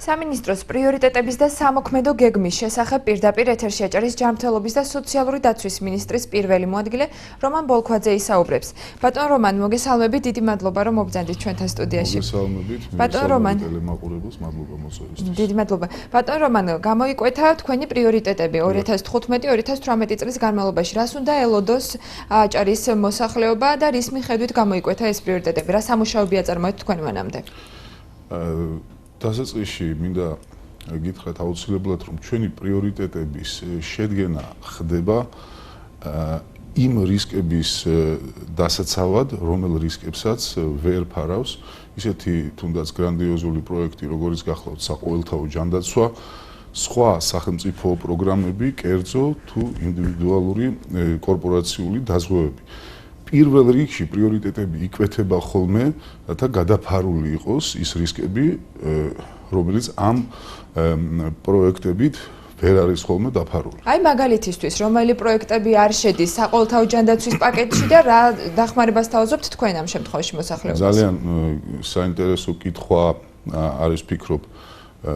სამინისტროს პრიორიტეტების და სამოქმედო გეგმის შესახებ პირდაპირ ეთერში აჭარის ჯანმრთელობის და სოციალური დაცვის მინისტრის პირველი მოადგილე რომან ბოლქვაძე ისაუბრებს. ბატონ რომან, მოგესალმებით, დიდი მადლობა რომ მობრძანდით ჩვენთან სტუდიაში. მოგესალმებით, ბატონ რომან, ტელემაყურებელს მადლობა მოწვევისთვის. დიდი მადლობა. ბატონ რომან, გამოიკვეთა თქვენი პრიორიტეტები 2015-2018 წლის განმავლობაში. რას უნდა ელოდოს აჭარის მოსახლეობა და რის მიხედვით გამოიკვეთა ეს პრიორიტეტები? რა სამუშაოები აწარმოეთ თქვენ მანამდე? დასაწყისში მინდა გითხრათ აუცილებლად რომ ჩვენი პრიორიტეტების შედგენა ხდება იმ რისკების დასაცავად, რომელ რისკებსაც ვერ ფარავს ისეთი თუნდაც გრანდიოზული პროექტი, როგორიც გახლავთ საყოველთაო ჯანდაცვა, სხვა სახელმწიფო პროგრამები, კერძო თუ ინდივიდუალური კორპორაციული დაზღვევები. პირველ რიგში პრიორიტეტები იკვეთება ხოლმე, რათა გადაფარული იყოს ის რისკები, რომელიც ამ პროექტებით ვერ არის ხოლმე დაფარული. აი მაგალითისთვის, რომელი პროექტები არ შედის საყოველთაო ჯანდაცვის პაკეტში და რა დახმარებას თავაზობთ თქვენ ამ შემთხვევაში მოსახლეობას? ძალიან საინტერესო კითხვა არის ფიქრობ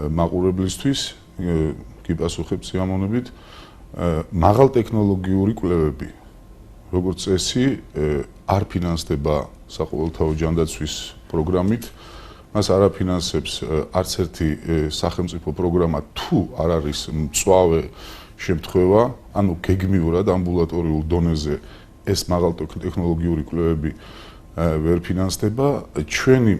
მაყურებლისთვის, გიპასუხებ სიამოვნებით. მაღალტექნოლოგიური კვლევები როგორც წესი არ ფინანსდება საყოველთაო ჯანდაცვის პროგრამით, მას არ აფინანსებს არც ერთი სახელმწიფო პროგრამა თუ არ არის მწვავე შემთხვევა, ანუ გეგმიურად ამბულატორიულ დონეზე ეს მაღალტექნოლოგიური კვლევები ვერ ფინანსდება. ჩვენი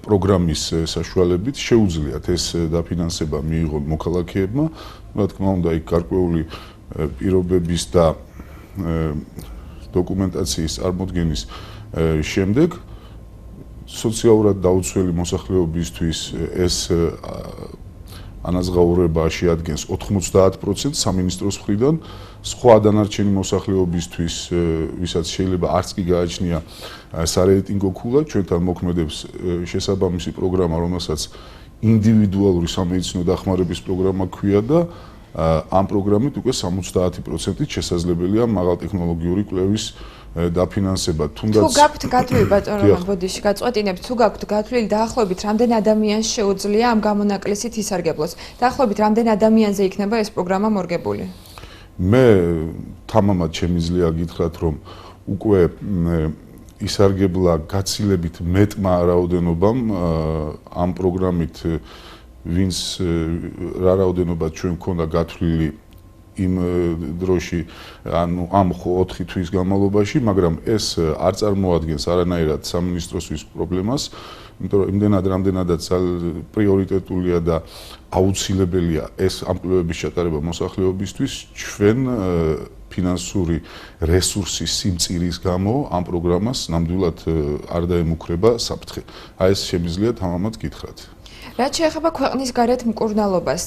პროგრამის საშუალებით შეუძლიათ ეს დაფინანსება მიიღონ მოქალაქეებმა, რა თქმა უნდა, იქ გარკვეული პირობების და დოკუმენტაციის წარმოდგენის შემდეგ სოციალურად დაუცველი მოსახლეობისთვის ეს ანაზღაურება შეადგენს 90% სამინისტროს მხრიდან, სხვა დანარჩენი მოსახლეობისთვის, ვისაც შეიძლება არც კი გააჩნია სარეიტინგო ქულა, ჩვენთან მოქმედებს შესაბამისი პროგრამა, რომელსაც ინდივიდუალური სამედიცინო დახმარების პროგრამა ქვია და ამ პროგრამით უკვე 70%-ით შესაძლებელია მაღალტექნოლოგიური კვლევის დაფინანსება. თუ გაქვთ გათვლილი, ბატონ რომან, ბოდიში გაწყვეტინებთ, თუ გაქვთ გათვლილი დაახლოებით რამდენ ადამიანს შეუძლია ამ გამონაკლისით ისარგებლოს? დაახლოებით რამდენ ადამიანზე იქნება ეს პროგრამა მორგებული? მე თამამად შემიძლია გითხრათ, რომ უკვე ისარგებლა გაცილებით მეტმა რაოდენობამ ამ პროგრამით ვინც რა რაოდენობა ჩვენ ქონდა გათვლილი იმ დროში, ანუ ამ 4 თვის განმავლობაში, მაგრამ ეს არ წარმოადგენს არანაირად სამინისტროსთვის პრობლემას, იმიტომ რომ იმდენად რამდენადაც პრიორიტეტულია და აუცილებელია ეს ამ კვლევების ჩატარება მოსახლეობისთვის, ჩვენ ფინანსური რესურსის სიმწირის გამო ამ პროგრამას ნამდვილად არ დაემუქრება საფრთხე. აი ეს შემიძლია თამამად გითხრათ. რაც შეეხება ქვეყნის გარეთ მკურნალობას,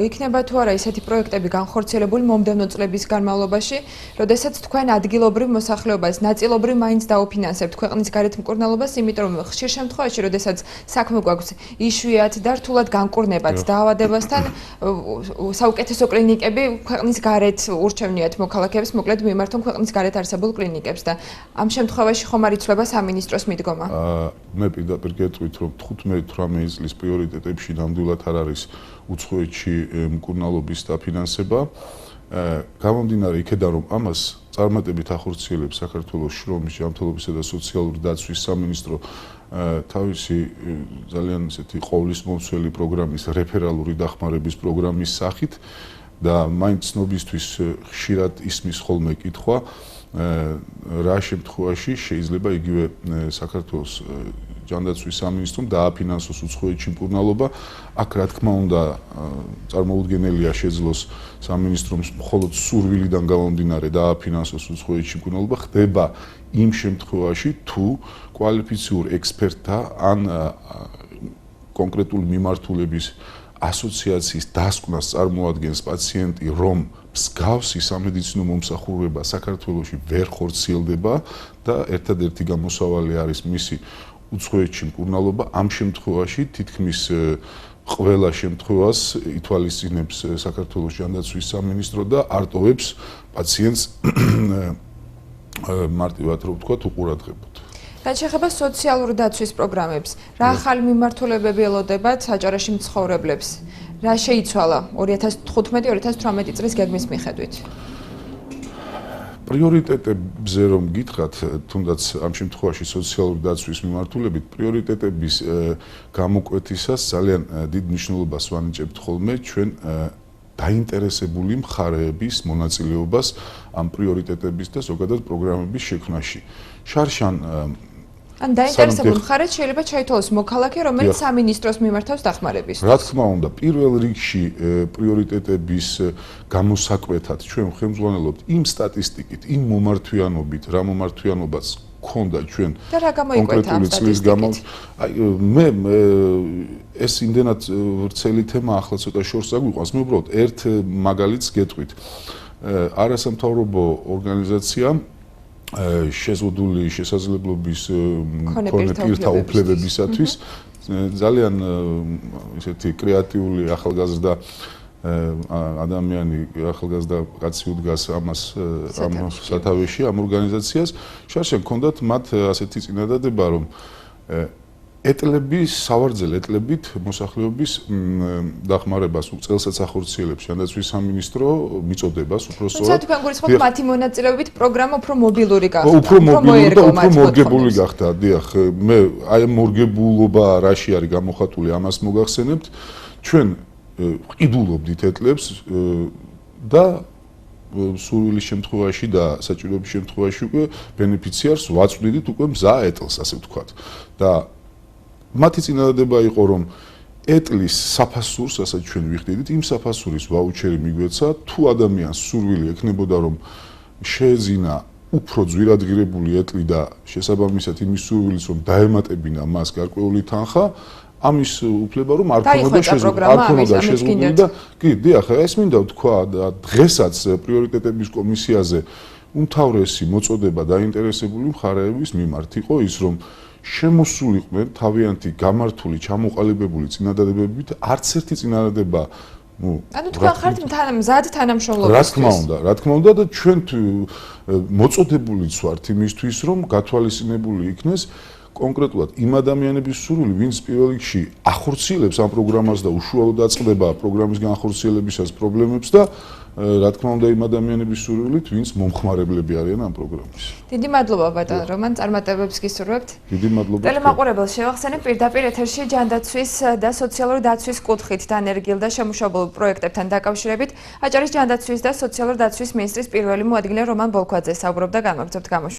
იქნება თუ არა ისეთი პროექტები განხორციელებული მომდევნო წლების განმავლობაში, როდესაც თქვენ ადგილობრივ მოსახლეობას ნაწილობრივ მაინც დაუფინანსებთ ქვეყნის გარეთ მკურნალობას, იმიტომ რომ ხშირ შემთხვევაში, როდესაც საქმე გვაქვს იშვიათ და რთულად განკურნებად დაავადებასთან, საუკეთესო კლინიკები ქვეყნის გარეთ ურჩევნიათ მოქალაქეებს, მოკლედ მიმართონ ქვეყნის გარეთ არსებულ კლინიკებს და ამ შემთხვევაში ხომ არ იცვლება სამინისტროს მიდგომა? მე პირდაპირ გეტყვით, რომ 15-18 წლის პრიორიტეტებში ნამდვილად არ არის უცხოეთში მკურნალობის დაფინანსება. გამომდინარე იქედან, რომ ამას წარმატებით ახორციელებს საქართველოს შრომის, ჯანმრთელობისა და სოციალური დაცვის სამინისტრო თავისი ძალიან ისეთი ყოვლისმომცველი პროგრამის, რეფერალური დახმარების პროგრამის სახით და მაინც ცნობისთვის ხშირად ისმის ხოლმე კითხვა, რა შემთხვევაში შეიძლება იგივე საქართველოს ჯანდაცვის სამინისტრომ დააფინანსოს უცხოეთში მკურნალობა. აქ რა თქმა უნდა წარმოუდგენელია შეძლოს სამინისტროს მხოლოდ სურვილიდან გამომდინარე დააფინანსოს უცხოეთში მკურნალობა. ხდება იმ შემთხვევაში, თუ კვალიფიციურ ექსპერტთა ან კონკრეტული მიმართულების ასოციაციის დასკვნას წარმოადგენს პაციენტი, რომ მსგავსი სამედიცინო მომსახურება საქართველოში ვერ ხორციელდება და ერთადერთი გამოსავალი არის მისი უცხოეთში მკურნალობა. ამ შემთხვევაში თითქმის ყველა შემთხვევას ითვალისწინებს საქართველოს ჯანდაცვის სამინისტრო და არტოვებს პაციენტს მარტივად რო ვთქვათ უყურადღებოდ. რაც შეეხება სოციალური დაცვის პროგრამებს, რა ახალი მიმართულებები ელოდებათ საჭარაში მცხოვრებლებს? რა შეიცვალა 2015-2018 წლის გეგმის მიხედვით? პრიორიტეტებზე რომ გითხრათ, თუნდაც ამ შემთხვევაში სოციალური დაცვის მიმართულებით, პრიორიტეტების გამოკვეთისას ძალიან დიდ მნიშვნელობას ვანიჭებთ ხოლმე ჩვენ დაინტერესებული მხარეების მონაწილეობას ამ პრიორიტეტების და ზოგადად პროგრამების შექმნაში. შარშან ან დაინტერესებული მხარეც შეიძლება ჩაითვალოს მოქალაქე, რომელიც სამინისტროს მიმართავს დახმარების. რა თქმა უნდა, პირველ რიგში პრიორიტეტების გამოსაკვეთად ჩვენ ხელმძღვანელობთ იმ სტატისტიკით, იმ მომართვიანობით, რა მომართვიანობაც გქონდა ჩვენ და რა გამოიკვეთა ამ სტატისტიკით? აი მე ეს იმდენად ვრცელი თემა ახლა ცოტა შორს აგვიყვანს, მე უბრალოდ ერთ მაგალითს გეტყვით. არასამთავრობო ორგანიზაცია შეზღუდული შესაძლებლობის მქონე პირთა უფლებებისათვის ძალიან ესეთი კრეატიული ახალგაზრდა ადამიანი ახალგაზრდა კაცი უდგას ამას ამ სათავეში ამ ორგანიზაციას შარშან ჰქონდათ მათ ასეთი წინადადება რომ ეტლების სავარძელ ეტლებით მოსახლეობის დახმარებას უწელსაც ახორციელებს ჯანდაცვის სამინისტრო მიწოდებას უпростоრად. თუმცა თქვენ გულისხმობთ მათი მონაწილეობით პროგრამა უფრო მობილური გახდა. უფრო მობილური და უფრო მორგებული გახდა. დიახ, მე აი მორგებულობა რაში არის გამოხატული ამას მოგახსენებთ. ჩვენ ყიდულობდით ეტლებს და სურვილის შემთხვევაში და საჭიროების შემთხვევაში უკვე ბენეფიციარს ვაწვდიდით უკვე მზა ეტლს, ასე ვთქვათ. და მათი წინადადება იყო რომ ეტლის საფასურს, რასაც ჩვენ ვიხდიდით, იმ საფასურის ვაუჩერი მიგვეცა, თუ ადამიანს სურვილი ექნებოდა რომ შეეძინა უფრო ძვირადღირებული ეტლი და შესაბამისად იმის სურვილის რომ დაემატებინა მას გარკვეული თანხა, ამის უფლება რომ არ ქონოდა შეზღუდული და კი, დიახ, ეს მინდა ვთქვა და დღესაც პრიორიტეტების კომისიაზე უმთავრესი მოწოდება დაინტერესებული მხარეების მიმართ იყო ის რომ შემოსულიყვნენ თავიანთი გამართული ჩამოყალიბებული წინადადებებით არც ერთი წინადადება ანუ თქვენ ხართ მზად თანამშრომლობისთვის რა თქმა უნდა და ჩვენ მოწოდებულიც ვართ იმისთვის რომ გათვალისწინებული იქნეს კონკრეტულად იმ ადამიანების სურვილი ვინც პირველ რიგში ახორციელებს ამ პროგრამას და უშუალოდ აწყდება პროგრამის განხორციელებისას პრობლემებს და რა თქმა უნდა იმ ადამიანების სურვილით ვინც მომხმარებლები არიან ამ პროგრამის. დიდი მადლობა ბატონ რომან წარმატებებს გისურვებთ. დიდი მადლობა. ტელემაყურებელს შევახსენებ პირდაპირ ეთერში ჯანდაცვის და სოციალური დაცვის კუთხით დანერგილ და შემუშავებულ პროექტებთან დაკავშირებით აჭარის ჯანდაცვის და სოციალური დაცვის მინისტრის პირველი მოადგილე რომან ბოლქვაძე საუბრობდა. განმაგრძობთ გამოშვებას.